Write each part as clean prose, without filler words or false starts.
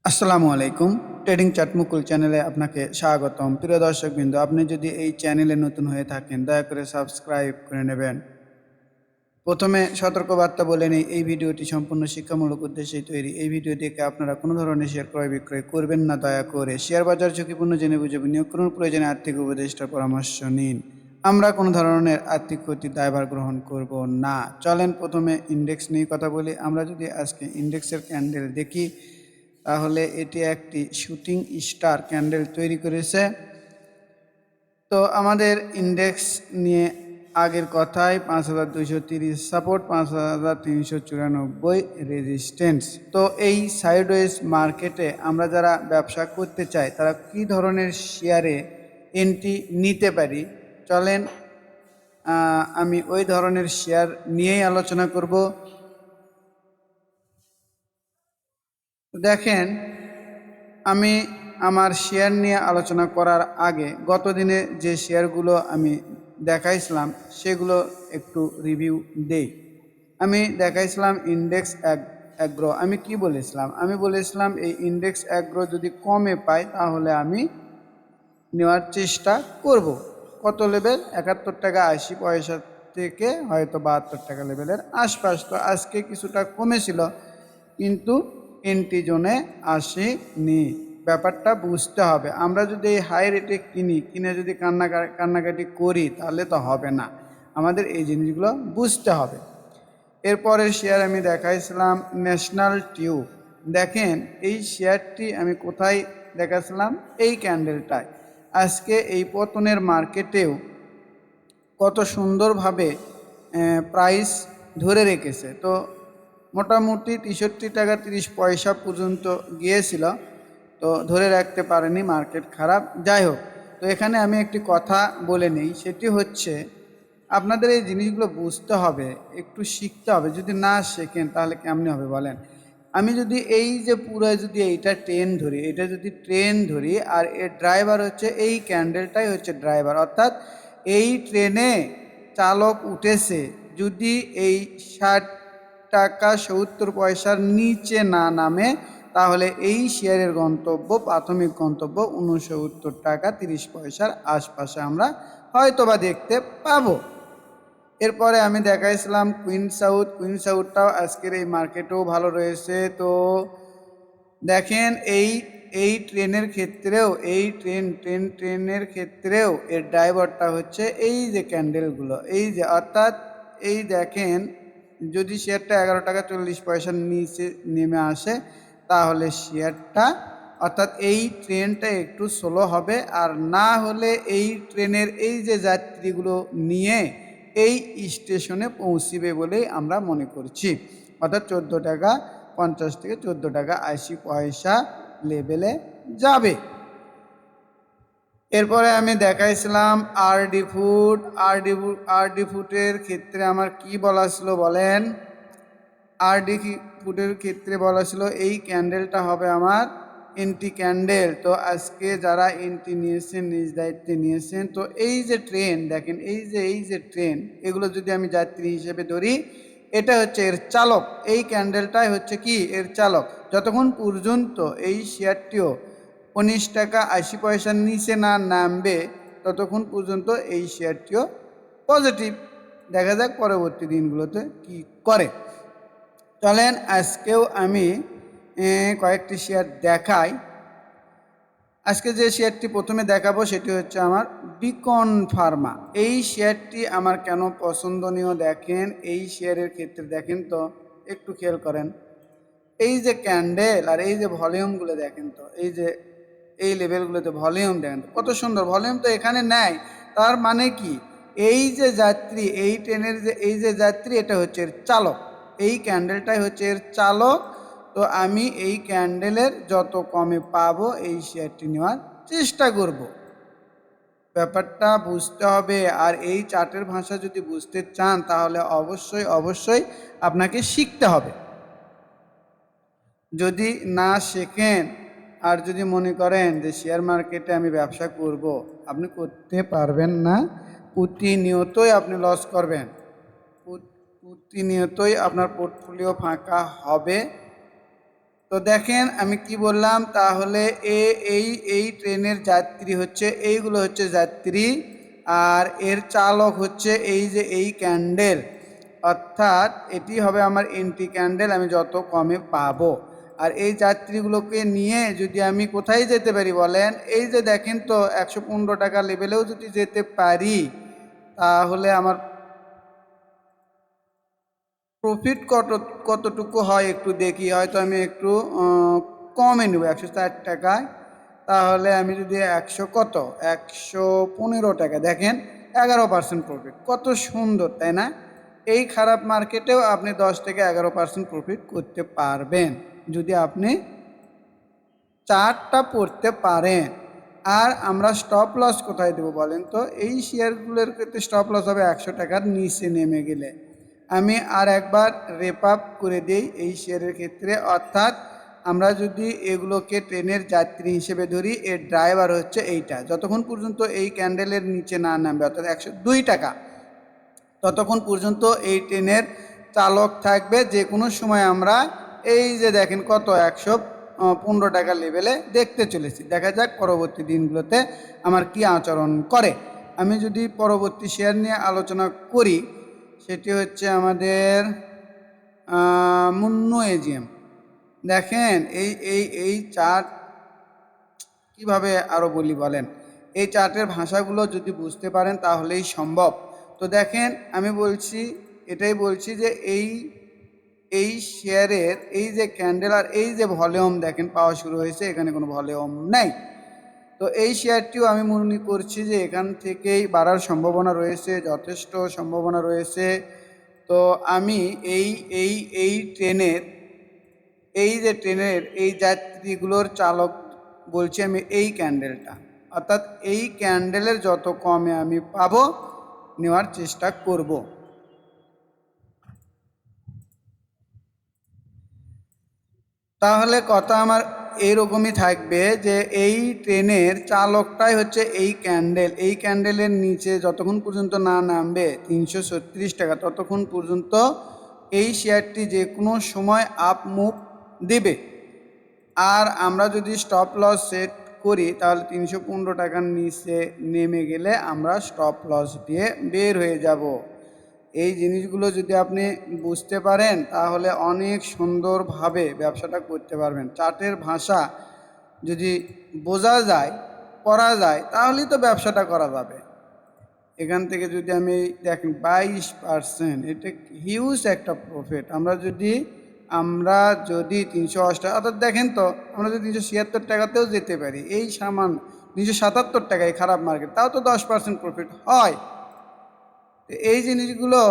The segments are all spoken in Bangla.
আসসালামু আলাইকুম। ট্রেডিং চার্ট মুকুল চ্যানেলে আপনাকে স্বাগতম। প্রিয় দর্শকবৃন্দ, আপনি যদি এই চ্যানেলে নতুন হয়ে থাকেন দয়া করে সাবস্ক্রাইব করে নেবেন। প্রথমে সতর্কবার্তা বলে নেই, এই ভিডিওটি সম্পূর্ণ শিক্ষামূলক উদ্দেশ্যেই তৈরি। এই ভিডিও দেখে আপনারা কোনো ধরনের শেয়ার ক্রয় বিক্রয় করবেন না দয়া করে। শেয়ার বাজার ঝুঁকিপূর্ণ জেনে বুঝে বিনিয়োগ করুন, প্রয়োজনে আর্থিক উপদেষ্টার পরামর্শ নিন। আমরা কোনো ধরনের আর্থিক ক্ষতির দায়ভার গ্রহণ করব না। চলেন প্রথমে ইন্ডেক্স নিয়ে কথা বলি। আমরা যদি আজকে ইন্ডেক্সের ক্যান্ডেল দেখি তাহলে এটি একটি শুটিং স্টার ক্যান্ডেল তৈরি করেছে। তো আমাদের ইন্ডেক্স নিয়ে আগের কথায় 5230 সাপোর্ট, 5394 রেজিস্ট্যান্স। তো এই সাইডওয়েজ মার্কেটে আমরা যারা ব্যবসা করতে চাই তারা কি ধরনের শেয়ারে এন্ট্রি নিতে পারি, চলেন আমি ওই ধরনের শেয়ার নিয়েই আলোচনা করব। দেখেন, আমি আমার শেয়ার নিয়ে আলোচনা করার আগে গত দিনে যে শেয়ারগুলো আমি দেখাইছিলাম সেগুলো একটু রিভিউ দেই। আমি দেখাইছিলাম ইন্ডেক্স অ্যাগ্রো। আমি কি বলেছিলাম? আমি বলেছিলাম এই ইন্ডেক্স অ্যাগ্রো যদি কমে পাই তাহলে আমি নেওয়ার চেষ্টা করব। কত লেভেল? 71 টাকা 80 পয়সা থেকে হয়তো 72 টাকা লেভেলের আশপাশ। তো আজকে কিছুটা কমেছিল কিন্তু এন্ট্রি জোনে আসেনি। ব্যাপারটা বুঝতে হবে। আমরা যদি এই হাই রেটে কিনে যদি কান্নাকাটি করি তাহলে তো হবে না। আমাদের এই জিনিসগুলো বুঝতে হবে। এরপরের শেয়ার আমি দেখাইছিলাম ন্যাশনাল টিউব। দেখেন এই শেয়ারটি আমি কোথায় দেখাছিলাম? এই ক্যান্ডেলটায়। আজকে এই পতনের মার্কেটেও কত সুন্দরভাবে প্রাইস ধরে রেখেছে। তো মোটামুটি 63 টাকা 30 পয়সা পর্যন্ত গিয়েছিল, তো ধরে রাখতে পারেনি, মার্কেট খারাপ। যাই হোক, তো এখানে আমি একটি কথা বলে নিই, সেটি হচ্ছে আপনাদের এই জিনিসগুলো বুঝতে হবে, একটু শিখতে হবে। যদি না শেখেন তাহলে কেমনে হবে বলেন? আমি যদি এই যে পুরো যদি এইটা ট্রেন ধরি, এটা যদি ট্রেন ধরি আর এর ড্রাইভার হচ্ছে এই ক্যান্ডেলটাই হচ্ছে ড্রাইভার, অর্থাৎ এই ট্রেনে চালক উঠেছে যদি এই 60 টাকা 70 পয়সার নিচে না নামে তাহলে এই শেয়ারের গন্তব্য, প্রাথমিক গন্তব্য 69 টাকা 30 পয়সার আশপাশে আমরা হয়তোবা দেখতে পাবো। এরপরে আমি দেখাইছিলাম কুইন সাউথ। কুইন সাউথটাও আজকের এই মার্কেটেও ভালো রয়েছে। তো দেখেন এই ট্রেনের ক্ষেত্রেও ট্রেনের ক্ষেত্রেও এর ড্রাইভারটা হচ্ছে এই যে ক্যান্ডেলগুলো, এই যে অর্থাৎ এই দেখেন, যদি শেয়ারটা 11 টাকা 40 পয়সার নিচে নেমে আসে তাহলে শেয়ারটা, অর্থাৎ এই ট্রেনটা একটু স্লো হবে। আর না হলে এই ট্রেনের এই যে যাত্রীগুলো নিয়ে এই স্টেশনে পৌঁছিবে বলেই আমরা মনে করছি, অর্থাৎ 14 টাকা 50 থেকে 14 টাকা 80 পয়সা লেভেলে যাবে। এরপরে আমি দেখাইছিলাম আরডি ফুড। আরডি ফুডের ক্ষেত্রে আমার কি বলা ছিল বলেন? আরডি ফুডের ক্ষেত্রে বলা ছিল এই ক্যান্ডেলটা হবে আমার এন্ট্রি ক্যান্ডেল। তো আজকে যারা এন্ট্রি নিয়েছেন, নিজ দায়িত্বে নিয়েছেন, তো এই যে ট্রেন দেখেন, এই যে ট্রেন, এগুলো যদি আমি যাত্রী হিসেবে ধরি, এটা হচ্ছে এর চালক। এই ক্যান্ডেলটাই হচ্ছে কি এর চালক। যতক্ষণ পর্যন্ত এই শেয়ারটিও 19 টাকা 80 পয়সার নিচে না নামবে ততক্ষণ পর্যন্ত এই শেয়ারটিও পজিটিভ। দেখা যাক পরবর্তী দিনগুলোতে কি করে। চলেন আজকেও আমি কয়েকটি শেয়ার দেখাই। আজকে যে শেয়ারটি প্রথমে দেখাবো সেটি হচ্ছে আমার বিকন ফার্মা। এই শেয়ারটি আমার কেন পছন্দনীয় দেখেন, এই শেয়ারের ক্ষেত্রে দেখেন তো একটু খেয়াল করেন, এই যে ক্যান্ডেল আর এই যে ভলিউমগুলো দেখেন, তো এই যে এই লেভেলগুলোতে ভলিউম দেখেন তো কত সুন্দর ভলিউম। তো এখানে নেয়, তার মানে কি এই যে যাত্রী, এই ট্রেনের যে এই যে যাত্রী, এটা হচ্ছে এর চালক। এই ক্যান্ডেলটাই হচ্ছে এর চালক। তো আমি এই ক্যান্ডেলের যত কমে পাবো এই শেয়ারটি নেওয়ার চেষ্টা করব। ব্যাপারটা বুঝতে হবে। আর এই চার্টের ভাষা যদি বুঝতে চান তাহলে অবশ্যই আপনাকে শিখতে হবে। যদি না শেখেন আর যদি মনে করেন যে শেয়ার মার্কেটে আমি ব্যবসা করব, আপনি করতে পারবেন না। প্রতিনিয়তই আপনি লস করবেন, প্রতিনিয়তই আপনার পোর্টফোলিও ফাঁকা হবে। তো দেখেন আমি কি বললাম, তাহলে এই এই ট্রেনের যাত্রী হচ্ছে, এইগুলো হচ্ছে যাত্রী, আর এর চালক হচ্ছে এই যে এই ক্যান্ডেল, অর্থাৎ এটি হবে আমার এন্ট্রি ক্যান্ডেল, আমি যত কমে পাবো। আর এই যাত্রীগুলোকে নিয়ে যদি আমি কোথায় যেতে পারি বলেন, এই যে দেখেন তো 115 টাকা লেভেলেও যদি যেতে পারি, তাহলে আমার প্রফিট কতটুকু হয় একটু দেখি। হয়তো আমি একটু কমে নেব 160 টাকায়। তাহলে আমি যদি 115 টাকা, দেখেন 11% প্রফিট, কত সুন্দর তাই না? এই খারাপ মার্কেটেও আপনি 10 থেকে 11% প্রফিট করতে পারবেন যদি আপনি চার্টটা পড়তে পারেন। আর আমরা স্টপ লস কোথায় দেবো বলেন তো? এই শেয়ারগুলোর ক্ষেত্রে স্টপ লস হবে 100 টাকার নিচে নেমে গেলে। আমি আর একবার রেপ আপ করে দিই এই শেয়ারের ক্ষেত্রে, অর্থাৎ আমরা যদি এগুলোকে ট্রেনের যাত্রী হিসেবে ধরি, এর ড্রাইভার হচ্ছে এইটা, যতক্ষণ পর্যন্ত এই ক্যান্ডেলের নিচে না নামবে অর্থাৎ 102 টাকা, ততক্ষণ পর্যন্ত এই ট্রেনের চালক থাকবে। যে কোনো সময় আমরা এই যে দেখেন কত 115 টাকা লেভেলে দেখতে চলেছি। দেখা যাক পরবর্তী দিনগুলোতে আমার কি আচরণ করে। আমি যদি পরবর্তী শেয়ার নিয়ে আলোচনা করি, সেটি হচ্ছে আমাদের মুন্নু এজিএম। দেখেন এই চার্ট কিভাবে আরও বলি বলেন, এই চার্টের ভাষাগুলো যদি বুঝতে পারেন তাহলেই সম্ভব। তো দেখেন আমি বলছি, এটাই বলছি যে এই শেয়ারের এই যে ক্যান্ডেল আর এই যে ভলিউম দেখেন পাওয়া শুরু হয়েছে, এখানে কোনো ভলিউম নেই। তো এই শেয়ারটিও আমি মনে করছি যে এখান থেকেই বাড়ার সম্ভাবনা রয়েছে, যথেষ্ট সম্ভাবনা রয়েছে। তো আমি এই এই এই ট্রেনের এই যে ট্রেনের এই যাত্রীগুলোর চালক বলছি আমি এই ক্যান্ডেলটা, অর্থাৎ এই ক্যান্ডেলের যত কমে আমি পাবো নেওয়ার চেষ্টা করব। তাহলে কথা আমার এইরকমই থাকবে যে এই ট্রেনের চালকটাই হচ্ছে এই ক্যান্ডেল, এই ক্যান্ডেলের নিচে যতক্ষণ পর্যন্ত না নামবে 336 টাকা, ততক্ষণ পর্যন্ত এই শেয়ারটি যে কোনো সময় আপ মুভ দেবে। আর আমরা যদি স্টপ লস সেট করি তাহলে 315 টাকার নিচে নেমে গেলে আমরা স্টপ লস দিয়ে বের হয়ে যাব। এই জিনিসগুলো যদি আপনি বুঝতে পারেন তাহলে অনেক সুন্দরভাবে ব্যবসাটা করতে পারবেন। চার্টের ভাষা যদি বোঝা যায়, করা যায়, তাহলেই তো ব্যবসাটা করা যাবে। এখান থেকে যদি আমি দেখেন 22%, এটা হিউজ একটা প্রফিট। আমরা যদি 308 অর্থাৎ দেখেন তো, আমরা যদি 376 টাকাতেও যেতে পারি, এই সামান 377 টাকায় খারাপ মার্কেট, তাও তো 10% প্রফিট হয়। এই জিনিসগুলো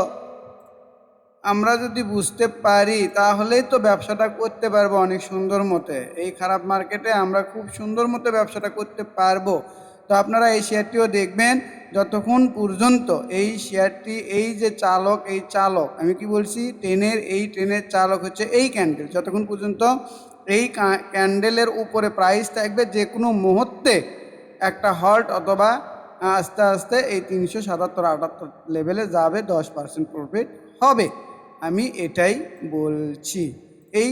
আমরা যদি বুঝতে পারি তাহলেই তো ব্যবসাটা করতে পারবো অনেক সুন্দর মতে। এই খারাপ মার্কেটে আমরা খুব সুন্দর মতো ব্যবসাটা করতে পারবো। তো আপনারা এই শেয়ারটিও দেখবেন, যতক্ষণ পর্যন্ত এই শেয়ারটি এই যে চালক, এই চালক আমি কি বলছি, ট্রেনের চালক হচ্ছে এই ক্যান্ডেল, যতক্ষণ পর্যন্ত এই ক্যান্ডেলের উপরে প্রাইস থাকবে, যে কোনো মুহূর্তে একটা হল্ট অথবা আস্তে আস্তে এই 377-78 লেভেলে যাবে, 10% প্রফিট হবে। আমি এটাই বলছি। এই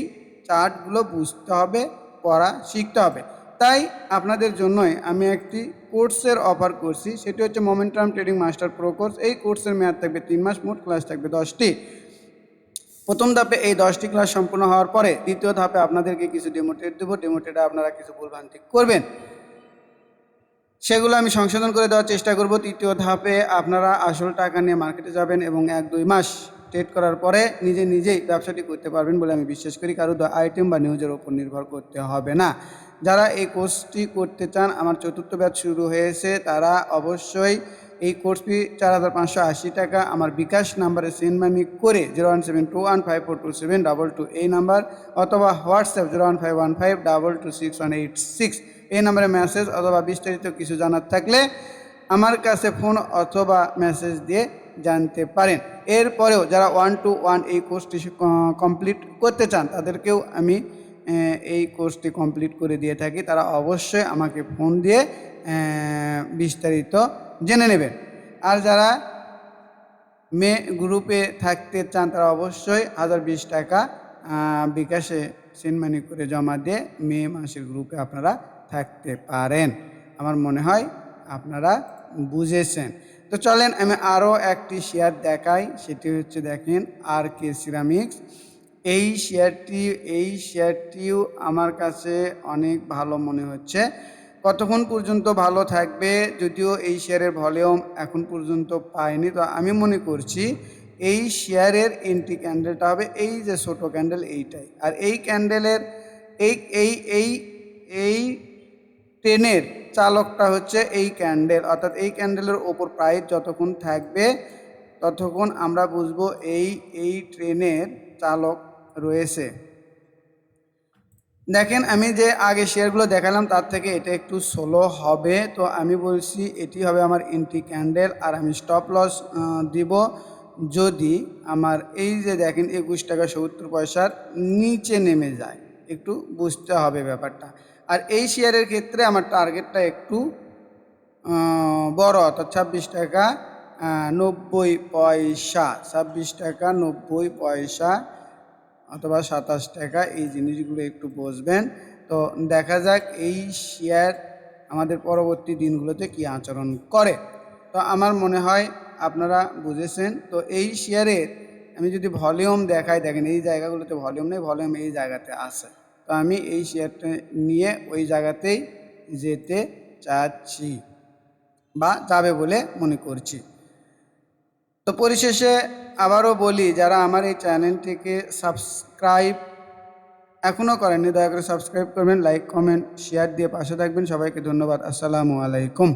চার্টগুলো বুঝতে হবে, পড়া শিখতে হবে। তাই আপনাদের জন্যই আমি একটি কোর্সের অফার করছি, সেটি হচ্ছে momentum trading master pro course. এই কোর্সের মেয়াদ থাকবে 3 মাস, মোট ক্লাস থাকবে 10টি। প্রথম ধাপে এই 10টি ক্লাস সম্পূর্ণ হওয়ার পরে দ্বিতীয় ধাপে আপনাদেরকে কিছু ডেমোটেড দেবো। ডেমোটেডে আপনারা কিছু ভুলভ্রান্তি করবেন, সেগুলো আমি সংশোধন করে দেওয়ার চেষ্টা করব। তৃতীয় ধাপে আপনারা আসল টাকা নিয়ে মার্কেটে যাবেন এবং 1-2 মাস ট্রেড করার পরে নিজেই ব্যবসাটি করতে পারবেন বলে আমি বিশ্বাস করি। কারো আইটেম বা নিউজের ওপর নির্ভর করতে হবে না। যারা এই কোর্সটি করতে চান, আমার চতুর্থ ব্যাচ শুরু হয়েছে, তারা অবশ্যই এই কোর্স ফি 4,580 টাকা আমার বিকাশ নাম্বারে সেন্ড মানি করে 01721542722 এই নাম্বার, অথবা হোয়াটসঅ্যাপ 01515226186 এই নাম্বারে মেসেজ অথবা বিস্তারিত কিছু জানার থাকলে আমার কাছে ফোন অথবা মেসেজ দিয়ে জানতে পারেন। এরপরেও যারা 1-to-1 এই কোর্সটি কমপ্লিট করতে চান, তাদেরকেও আমি এই কোর্সটি কমপ্লিট করে দিয়ে থাকি। তারা অবশ্যই আমাকে ফোন দিয়ে বিস্তারিত জেনে নেবেন। আর যারা গ্রুপে থাকতে চান, তারা অবশ্যই 1020 টাকা বিকাশে সেন্ড মানি করে জমা দিয়ে মে মাসের গ্রুপে আপনারা থাকতে পারেন। আমার মনে হয় আপনারা বুঝেছেন। তো চলেন আমি আরও একটি শেয়ার দেখাই, সেটি হচ্ছে দেখেন RK সিরামিক্স। এই শেয়ারটিও আমার কাছে অনেক ভালো মনে হচ্ছে। কতক্ষণ পর্যন্ত ভালো থাকবে, যদিও এই শেয়ারের ভলিউম এখন পর্যন্ত পাইনি, তো আমি মনে করছি এই শেয়ারের এন্ট্রি ক্যান্ডেলটা হবে এই যে ছোট ক্যান্ডেল এইটাই। আর এই ক্যান্ডেলের এই এই এই এই ট্রেনের চালকটা হচ্ছে এই ক্যান্ডেল, অর্থাৎ এই ক্যান্ডেলের ওপর প্রাইস যতক্ষণ থাকবে ততক্ষণ আমরা বুঝবো এই ট্রেনের চালক রয়েছে। দেখেন আমি যে আগে শেয়ারগুলো দেখালাম তার থেকে এটা একটু স্লো হবে, তো আমি বলছি এটি হবে আমার এন্ট্রি ক্যান্ডেল। আর আমি স্টপ লস দিব যদি আমার এই যে দেখেন 21 টাকা 70 পয়সার নিচে নেমে যায়, একটু বুঝতে হবে ব্যাপারটা। আর এই শেয়ারের ক্ষেত্রে আমার টার্গেটটা একটু বড়, অর্থাৎ 26 টাকা 90 পয়সা, 26 টাকা 90 পয়সা অথবা 27 টাকা, এই জিনিসগুলো একটু বুঝবেন। তো দেখা যাক এই শেয়ার আমাদের পরবর্তী দিনগুলোতে কী আচরণ করে। তো আমার মনে হয় আপনারা বুঝেছেন। তো এই শেয়ারের আমি যদি ভলিউম দেখাই, দেখেন এই জায়গাগুলোতে ভলিউম নেই, ভলিউম এই জায়গাতে আছে। তো আমি এই শেয়ারটা নিয়ে ওই জায়গাতেই যেতে চাচ্ছি বা যাবে বলে মনে করছি। তো পরিশেষে আবারও বলি, যারা আমার এই চ্যানেলটিকে সাবস্ক্রাইব এখনও করেননি দয়া করে সাবস্ক্রাইব করবেন, লাইক কমেন্ট শেয়ার দিয়ে পাশে থাকবেন। সবাইকে ধন্যবাদ। আসসালামু আলাইকুম।